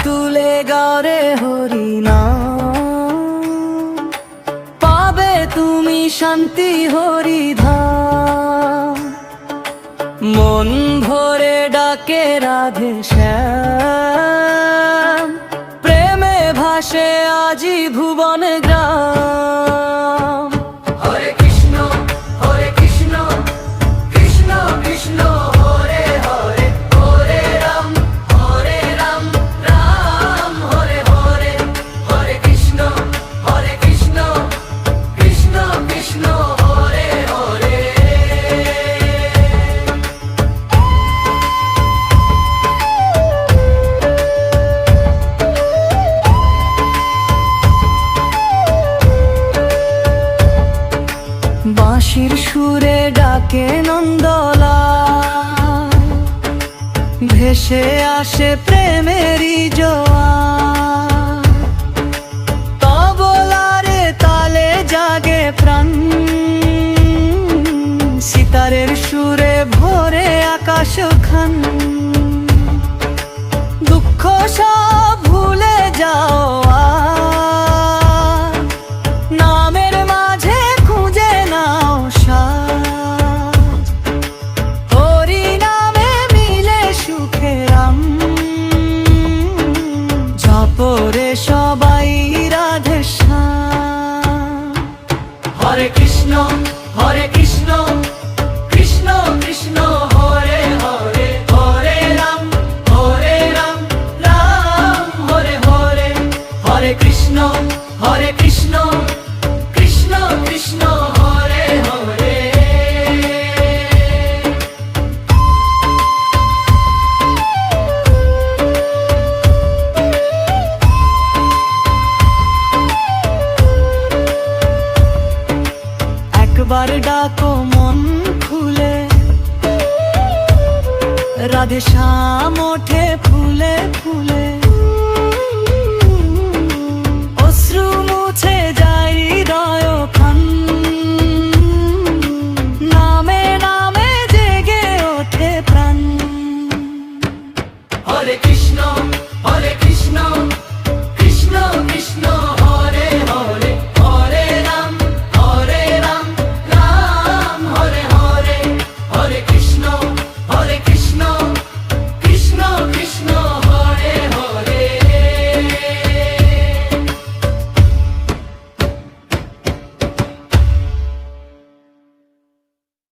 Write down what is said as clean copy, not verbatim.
তুলে গারে হরি নাম, পাবে তুমি শান্তি হরিধাম। মন ভরে ডাকে রাধে শ্যাম, প্রেমে ভাসে আজি ভুবন গ্রাম। হরে কৃষ্ণ কৃষ্ণ কৃষ্ণ হরে হরে, হরে রাম রাম হরে হরে। হরে কৃষ্ণ কৃষ্ণ কৃষ্ণ হরে হরে। বাঁশির সুরে ডাকে নন্দলাল, ভেসে আসে প্রেমেরই জোয়ার। তবলারে তালে জাগে প্রাণ, সিতারের সুরে ভরে আকাশ খান। দুঃখ সব ভুলে যাও আর, নামের মাঝে খুঁজে নাও সাজ। হরি নামে মিলে সুখের আম, জপরে সবাই রাধে শ্যাম। হরে কৃষ্ণ কৃষ্ণ কৃষ্ণ হরে হরে। হরে রাম রাম হরে হরে। হরে কৃষ্ণ কৃষ্ণ কৃষ্ণ হরে হরে। একবার ডাকো মন খুলে, রাধে শ্যাম ওঠে ফুলে ফুলে। অশ্রু মুছে যায় হৃদয় খান, নামে নামে জেগে ওঠে প্রাণ। হরে কৃষ্ণ কৃষ্ণ কৃষ্ণ হরে হরে। হরে রাম রাম হরে হরে। হরে